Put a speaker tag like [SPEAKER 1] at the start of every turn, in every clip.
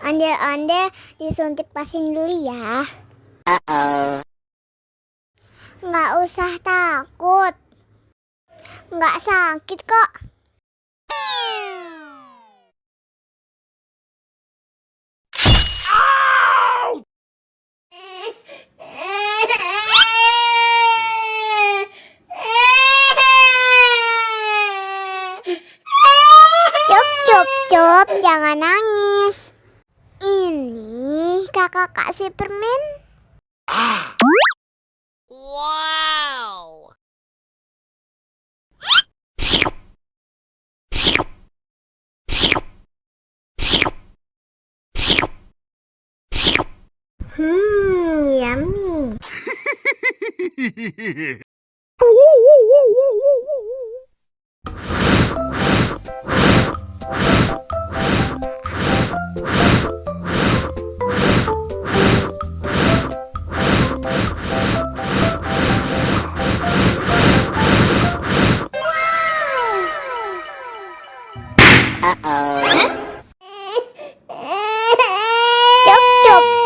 [SPEAKER 1] Ondel-ondel disuntik vaksin dulu ya. Nggak usah takut. Nggak sakit kok. Cup, jangan nangis. Ini kakak kasih permen.
[SPEAKER 2] Wow.
[SPEAKER 1] Yummy.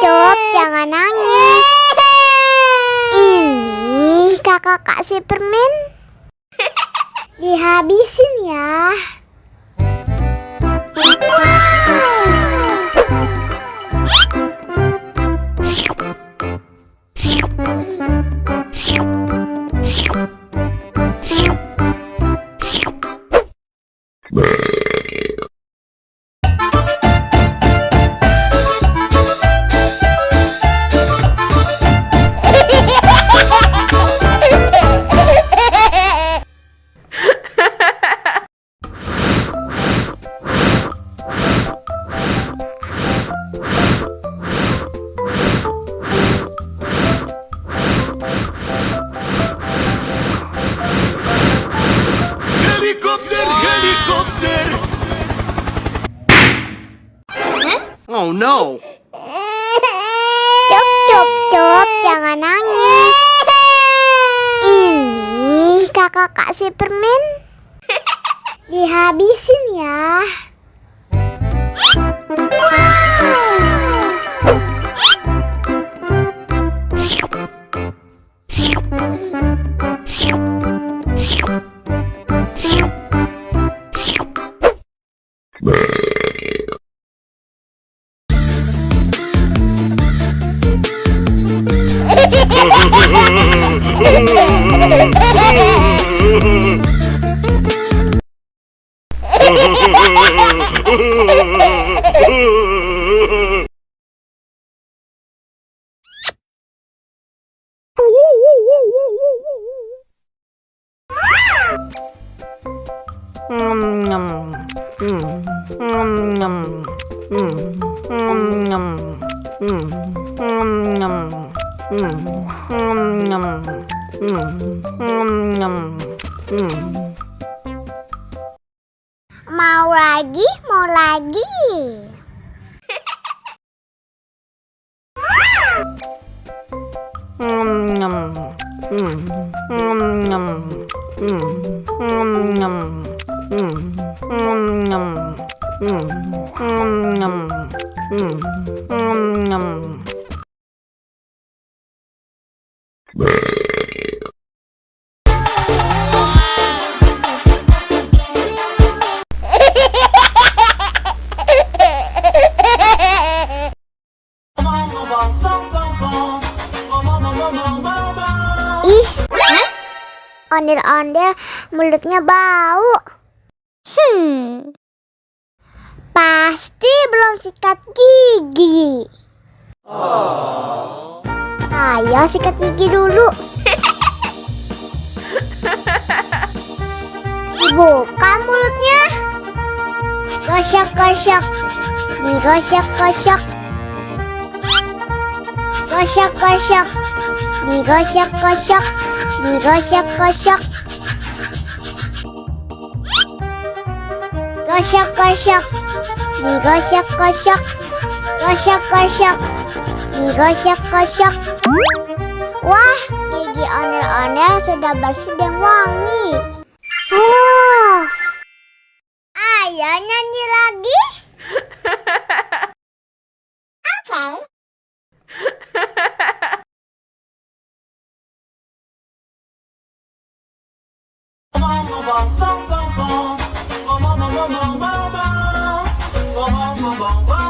[SPEAKER 1] Cup, jangan nangis. Ini kakak kasih permen. Dihabisin ya.
[SPEAKER 2] Helikopter. Oh no.
[SPEAKER 1] Cup, jangan nangis. Ini kakak kasih permen. Dihabisin ya. Mau lagi. Ih, ondel-ondel mulutnya bau. Pasti belum sikat gigi. Ayo sikat gigi dulu. Dibuka mulutnya. Gosok. Digosok-gosok. Gosok-gosok. Digosok-gosok. Digosok-gosok. Gosok-gosok. Digosok-gosok. Gosok-gosok. Digosok-gosok. Wah, gigi ondel-ondel sudah bersih dan wangi. Ayo nyanyi lagi.
[SPEAKER 3] bom bom bom bom bom bom bom bom bom bom bom bom bom bom bom